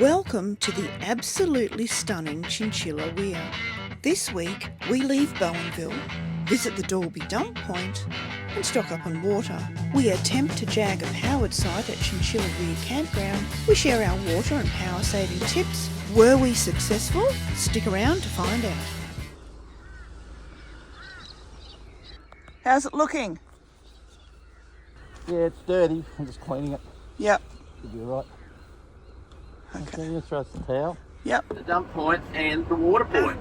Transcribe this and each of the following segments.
Welcome to the absolutely stunning Chinchilla Weir. This week we leave Bowenville, visit the Dalby dump point and stock up on water. We attempt to jag a powered site at Chinchilla Weir campground. We share our water and power saving tips. Were we successful? Stick around to find out. How's it looking? Yeah, it's dirty. I'm just cleaning it. Yep. Should be alright. Okay. Let's throw the towel. Yep. The dump point and the water point.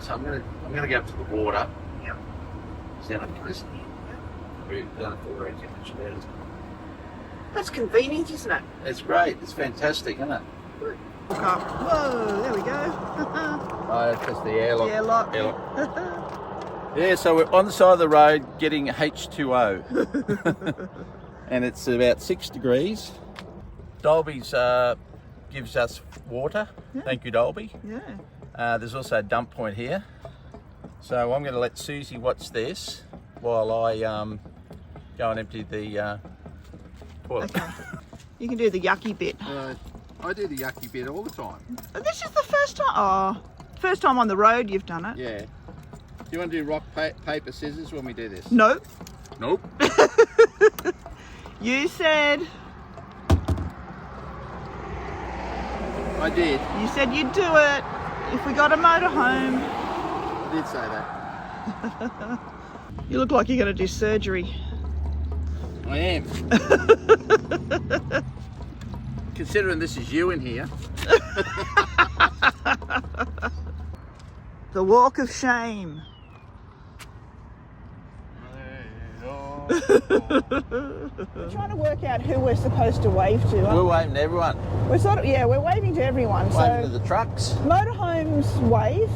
So I'm gonna go up to the water. Yep. Stand up to this. We've done it already. That's convenient, isn't it? It's great. It's fantastic, isn't it? Look up. Whoa, there we go. Oh, it's just the airlock. Airlock. Yeah, so we're on the side of the road getting H2O. And it's about 6 degrees. Dalby's gives us water. Yeah. Thank you, Dalby. Yeah. There's also a dump point here. So I'm going to let Susie watch this while I go and empty the toilet. Okay. You can do the yucky bit. I do the yucky bit all the time. This is the first time. Oh, first time on the road you've done it. Yeah. Do you want to do rock, paper, scissors when we do this? No. Nope. You said. I did. You said you'd do it if we got a motorhome. I did say that. You look like you're going to do surgery. I am. Considering this is you in here. The walk of shame. We're trying to work out who we're supposed to wave to. We're waving to everyone. We're waving to everyone. Waving to the trucks. Motorhomes wave.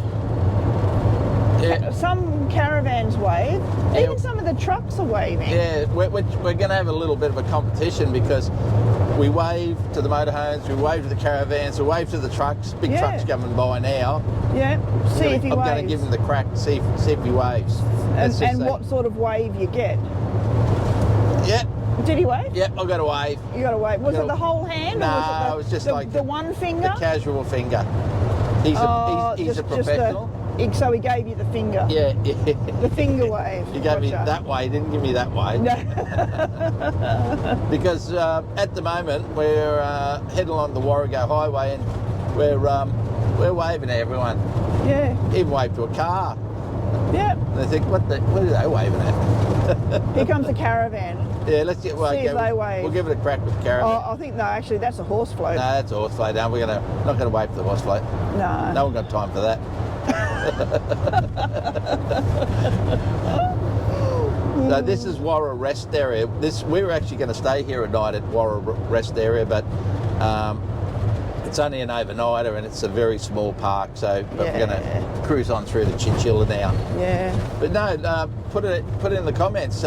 Yeah. Some caravans wave. Yeah. Even some of the trucks are waving. Yeah, we're going to have a little bit of a competition because we wave to the motorhomes, we wave to the caravans, we wave to the trucks. Big trucks coming by now. Yeah. See if he waves. I'm going to give him the crack, see if he waves. And what sort of wave you get. Yeah. Did he wave? Yeah, I got a wave. You got a wave. Was it the whole hand? No, or was it was just like the one finger? The casual finger. He's a professional. So he gave you the finger. Yeah. The finger wave. He gave me that way. He didn't give me that way. Because at the moment we're heading along the Warrego Highway and we're waving to everyone. Yeah. Even wave to a car. Yeah. And they think, what are they waving at? Here comes a caravan. Yeah, let's get. Well, see if they wave. We'll give it a crack with the caravan. Oh, I think no. Actually, that's a horse float. No, that's a horse float. No, we're not going to wave for the horse float. No. No one got time for that. So this is Warra Rest Area. We were actually going to stay here at night at Warra Rest Area, but it's only an overnighter and it's a very small park. So we're going to cruise on through the Chinchilla now. Yeah. But no, put it in the comments.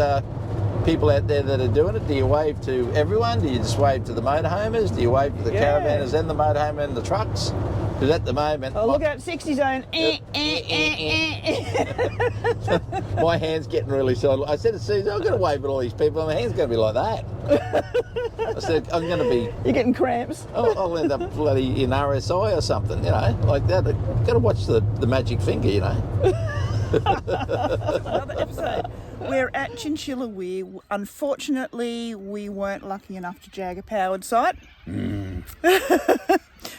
People out there that are doing it, do you wave to everyone? Do you just wave to the motorhomers? Do you wave to the caravanners and the motorhome and the trucks? Because at the moment... Oh, look out, 60 zone. My hand's getting really sore. I said to Susie, I'm going to wave at all these people. My hand's going to be like that. I said, I'm going to be... You're getting cramps. I'll end up bloody in RSI or something, you know, like that. I've got to watch the magic finger, you know. Another episode. We're at Chinchilla Weir. Unfortunately, we weren't lucky enough to jag a powered site.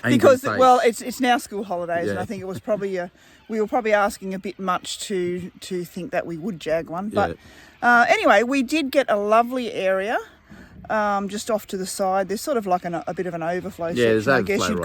Because, well, it's now school holidays, and I think it was probably we were probably asking a bit much to think that we would jag one. But anyway, we did get a lovely area. Just off to the side, there's sort of like a bit of an overflow section, I guess you'd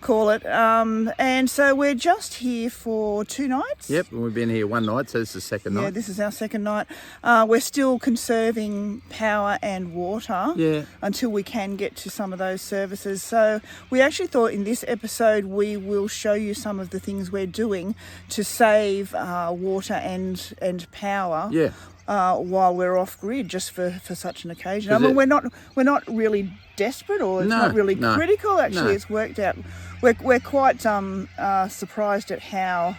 call it. And so we're just here for 2 nights. Yep, and we've been here 1 night, so this is the second night. Yeah, this is our second night. We're still conserving power and water until we can get to some of those services. So we actually thought in this episode we will show you some of the things we're doing to save water and power. Yeah. While we're off grid, just for such an occasion. I mean, we're not really desperate, or it's not really critical. Actually, it's worked out. We're quite surprised at how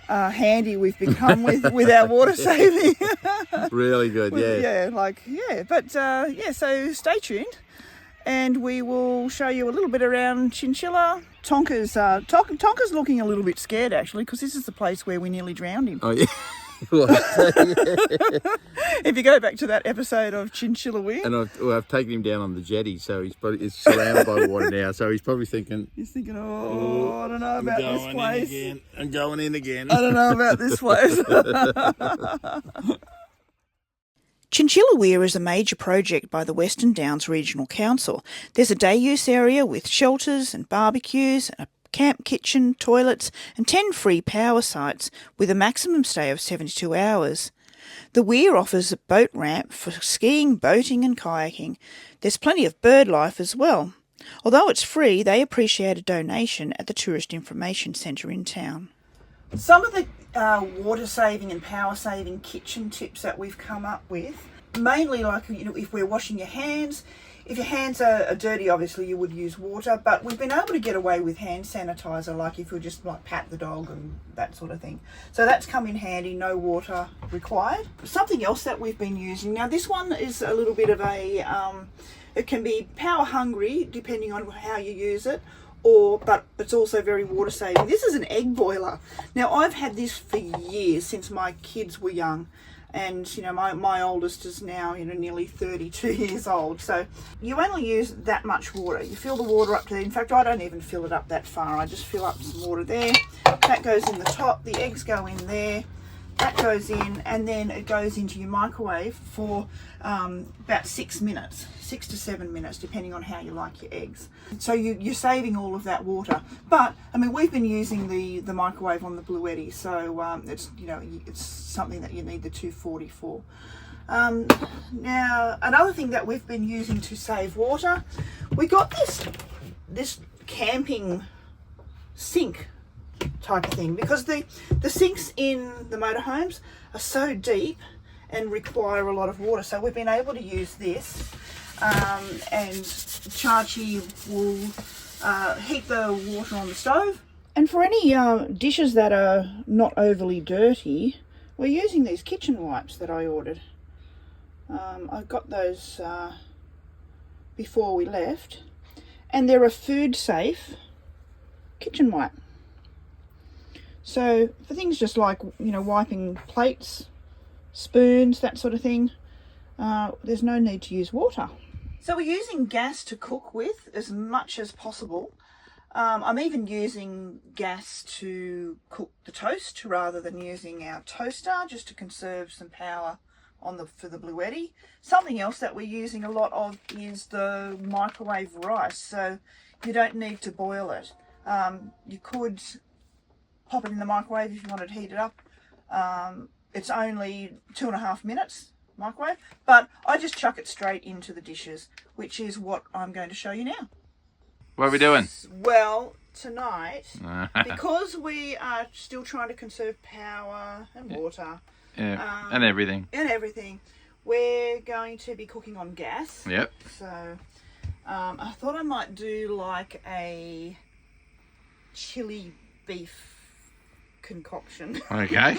handy we've become with our water saving. Really good, But so stay tuned. and we will show you a little bit around Chinchilla. Tonka's looking a little bit scared actually, because this is the place where we nearly drowned him. Oh yeah. If you go back to that episode of Chinchilla Weir. And I've taken him down on the jetty, so he's surrounded by water now, so he's probably thinking... Oh, I don't know about this place. I'm going in again. I don't know about this place. Chinchilla Weir is a major project by the Western Downs Regional Council. There's a day use area with shelters and barbecues, a camp kitchen, toilets and 10 free power sites with a maximum stay of 72 hours. The Weir offers a boat ramp for skiing, boating and kayaking. There's plenty of bird life as well. Although it's free, they appreciate a donation at the Tourist Information Centre in town. Some of the water saving and power saving kitchen tips that we've come up with, mainly like, if we're washing your hands, if your hands are dirty, obviously you would use water, but we've been able to get away with hand sanitizer, like if we just like pat the dog and that sort of thing. So that's come in handy, no water required. Something else that we've been using, now this one is a little bit of a, it can be power hungry depending on how you use it, but it's also very water saving. This is an egg boiler. Now I've had this for years, since my kids were young. And my oldest is now nearly 32 years old, so you only use that much water. You fill the water up to there. In fact, I don't even fill it up that far. I just fill up some water there. That goes in the top, the eggs go in there, that goes in, and then it goes into your microwave for about 6 to 7 minutes, depending on how you like your eggs. So you're saving all of that water. But I mean, we've been using the microwave on the Bluetti, so it's it's something that you need the 240 for. Now another thing that we've been using to save water, we got this camping sink type of thing, because the sinks in the motorhomes are so deep and require a lot of water, so we've been able to use this, and Chachi will heat the water on the stove. And for any dishes that are not overly dirty, we're using these kitchen wipes that I ordered. I got those before we left, and they're a food safe kitchen wipe. So for things just like wiping plates, spoons, that sort of thing, there's no need to use water. So we're using gas to cook with as much as possible. I'm even using gas to cook the toast rather than using our toaster, just to conserve some power for the Bluetti. Something else that we're using a lot of is the microwave rice. So you don't need to boil it. You could pop it in the microwave if you wanted to heat it up. It's only 2.5 minutes microwave, but I just chuck it straight into the dishes, which is what I'm going to show you now. What are we doing? Well, tonight, because we are still trying to conserve power and water, and everything, we're going to be cooking on gas. Yep. So I thought I might do like a chili beef concoction. Okay.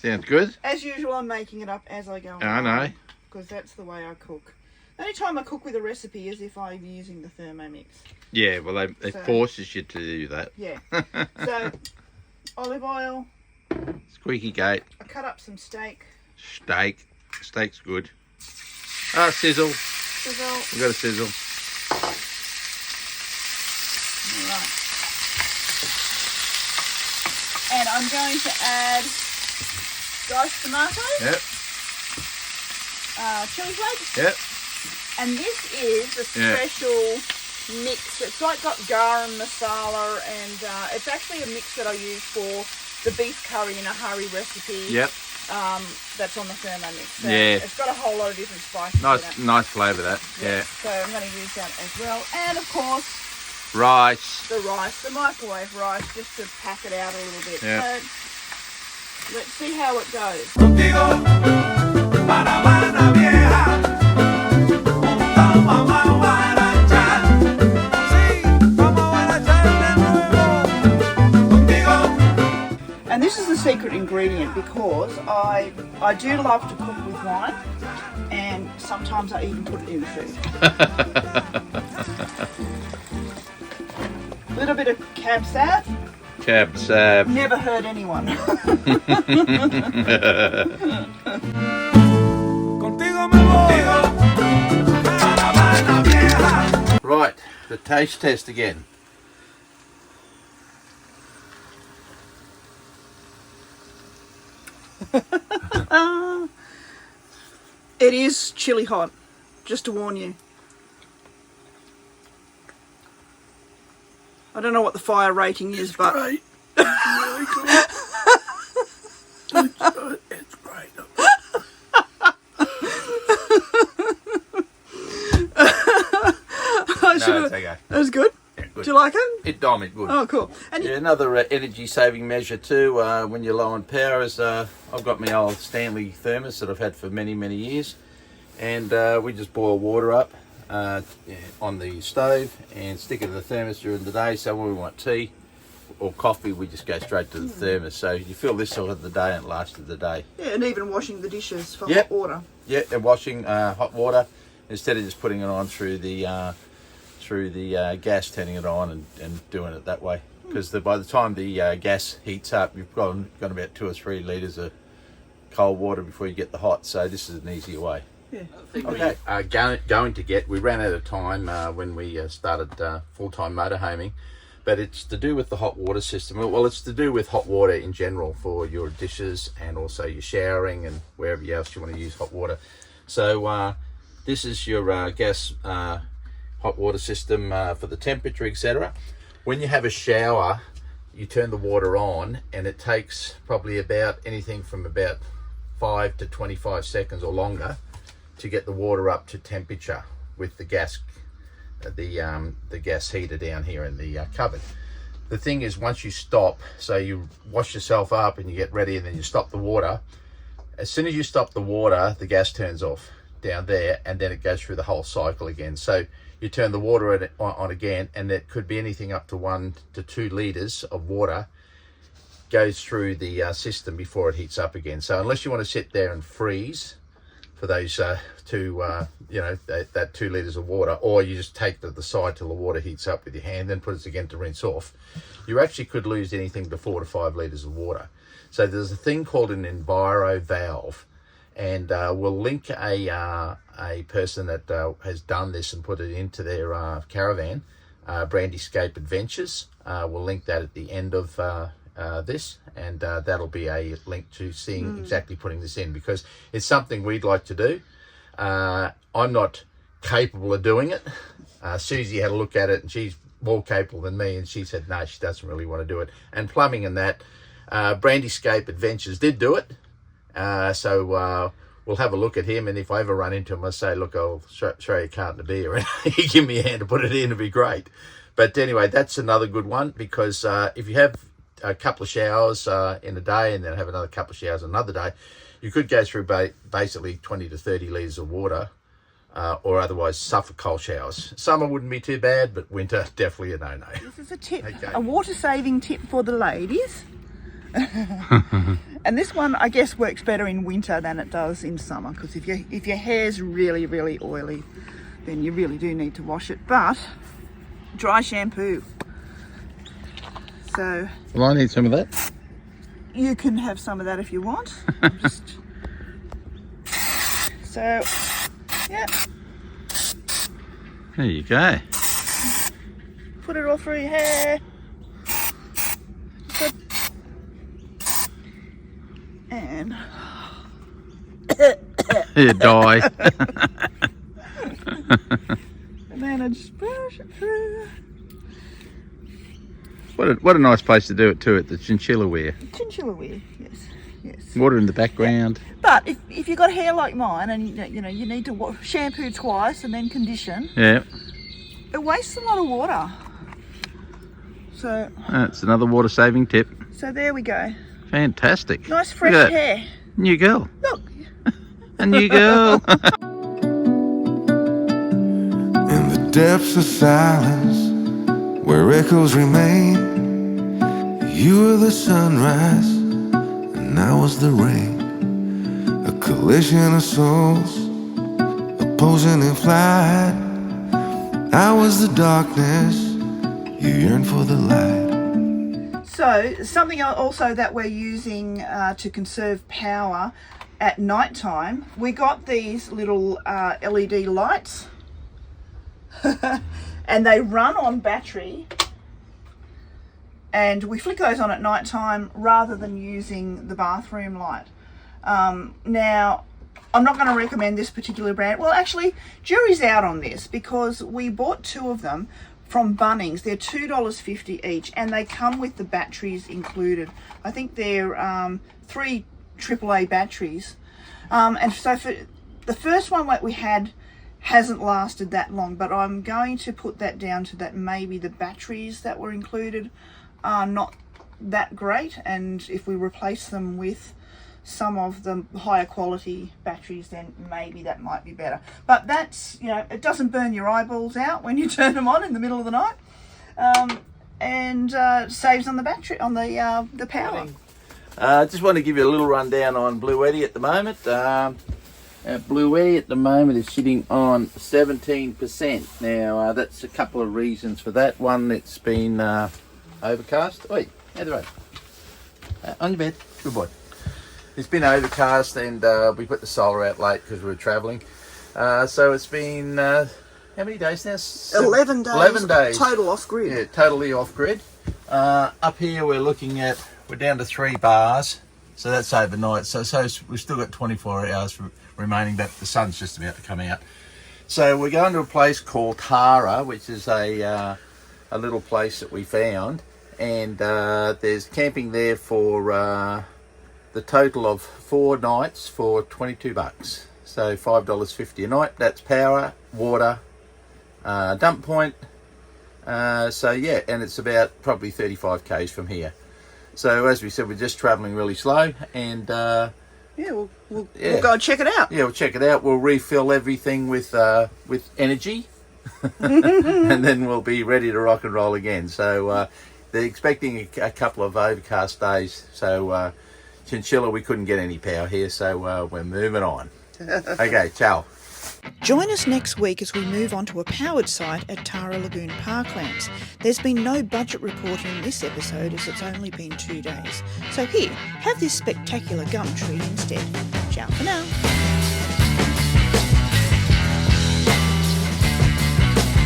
Sounds good. As usual, I'm making it up as I go along. I know. Because that's the way I cook. The only time I cook with a recipe is if I'm using the Thermomix. Yeah, well, they forces you to do that. Yeah. So, olive oil. Squeaky gate. I cut up some steak. Steak's good. Sizzle. Sizzle. We've got a sizzle. Alright. And I'm going to add diced tomatoes. Yep. Chili flakes. Yep. And this is a special mix. It's like got garam masala, and it's actually a mix that I use for the beef curry in a hurry recipe. Yep. That's on the Thermomix. So yeah. It's got a whole lot of different spices. Nice flavour that. Yeah. So I'm going to use that as well, and of course rice. The microwave rice, just to pack it out a little bit. Yeah. So let's see how it goes. And this is the secret ingredient, because I do love to cook with wine, and sometimes I even put it in the food. Little bit of cab sav. Cab sav. Never hurt anyone. Right, the taste test again. It is chilly hot, just to warn you. I don't know what the fire rating is, but Great. It's really good. It's great. No, it's okay. That was good. Yeah, good. Do you like it? It good. Oh, cool. And Yeah, another energy saving measure too when you're low on power is I've got my old Stanley thermos that I've had for many years, and we just boil water up on the stove and stick it in the thermos during the day, so when we want tea or coffee we just go straight to the thermos, so you fill this sort of the day and it lasts the day. yeah, and even washing the dishes for Yep. hot water. Yeah, and washing hot water instead of just putting it on through the gas, turning it on and doing it that way, because by the time the gas heats up you've got about 2 or 3 litres of cold water before you get the hot, so this is an easier way. Yeah. Okay. We ran out of time when we started full-time motorhoming, but it's to do with the hot water system. Well, it's to do with hot water in general for your dishes and also your showering and wherever else you want to use hot water. So this is your gas hot water system for the temperature, etc. When you have a shower, you turn the water on, and it takes probably about anything from about 5 to 25 seconds or longer to get the water up to temperature with the gas, the gas heater down here in the cupboard. The thing is, once you stop, so you wash yourself up and you get ready, and then you stop the water. As soon as you stop the water, the gas turns off down there, and then it goes through the whole cycle again. So you turn the water on again, and it could be anything up to 1 to 2 litres of water goes through the system before it heats up again. So unless you want to sit there and freeze for those that 2 litres of water, or you just take to the side till the water heats up with your hand, then put it again to rinse off, you actually could lose anything to 4 to 5 litres of water. So there's a thing called an enviro valve, and we'll link a person that has done this and put it into their caravan, Brandyscape Adventures. We'll link that at the end of this, and that'll be a link to seeing exactly putting this in, because it's something we'd like to do. I'm not capable of doing it. Susie had a look at it, and she's more capable than me, and she said no, she doesn't really want to do it. And plumbing and that, Brandyscape Adventures did do it, so we'll have a look at him, and if I ever run into him, I'll say, look, I'll show you a carton of beer, and you give me a hand to put it in, it'd be great. But anyway, that's another good one, because if you have a couple of showers in a day and then have another couple of showers another day, you could go through basically 20 to 30 litres of water, or otherwise suffer cold showers. Summer wouldn't be too bad, but winter, definitely a no-no. This is a tip, Okay. a water-saving tip for the ladies. And this one, I guess, works better in winter than it does in summer, because if your hair's really oily, then you really do need to wash it. But dry shampoo. So Well, I need some of that. you can have some of that if you want. So, yeah, There you go. put it all through your hair. And You die. and then I just brush it through. What a nice place to do it too, at the Chinchilla Weir. Chinchilla Weir, yes. Water in the background. But if you've got hair like mine, and you need to shampoo twice and then condition, Yeah. it wastes a lot of water. So That's another water saving tip. there we go. Fantastic. Nice Look fresh at that. hair. New girl. Look. A new girl. In the depths of silence, where echoes remain, you were the sunrise, and I was the rain. A collision of souls, opposing in flight. I was the darkness, You yearn for the light. So something also that we're using to conserve power at night time, we got these little LED lights and they run on battery, and we flick those on at night time rather than using the bathroom light. Now, I'm not going to recommend this particular brand. Well, actually, jury's out on this because we bought 2 of them from Bunnings. They're $2.50 each, and they come with the batteries included. I think they're 3 AAA batteries. And so for the first one that we had hasn't lasted that long, but I'm going to put that down to that maybe the batteries that were included are not that great, and if we replace them with some of the higher quality batteries, then maybe that might be better. But that's, you know, it doesn't burn your eyeballs out when you turn them on in the middle of the night, and saves on the battery, on the power. I just want to give you a little rundown on Bluetti at the moment. Bluetti at the moment is sitting on 17%. Now, that's a couple of reasons for that. One, it's been overcast. Oi, out the road. On your bed. Good boy. It's been overcast, and we put the solar out late because we were travelling. So it's been, how many days now? 11 days. 11 days. Total off-grid. Yeah, totally off-grid. Up here we're looking at, we're down to 3 bars. So that's overnight. So we've still got 24 hours remaining, but the sun's just about to come out. So we're going to a place called Tara, which is a little place that we found. And there's camping there for the total of 4 nights for $22. So $5.50 a night. That's power, water, dump point. So yeah, and it's about probably 35 k's from here. So as we said, we're just travelling really slow, and we'll go and check it out. Yeah, we'll check it out. We'll refill everything with energy, and then we'll be ready to rock and roll again. So they're expecting a couple of overcast days. So Chinchilla, we couldn't get any power here, so we're moving on. Okay, ciao. Join us next week as we move on to a powered site at Tara Lagoon Parklands. There's been no budget reporting in this episode as it's only been 2 days. So here, have this spectacular gum tree instead. Ciao for now.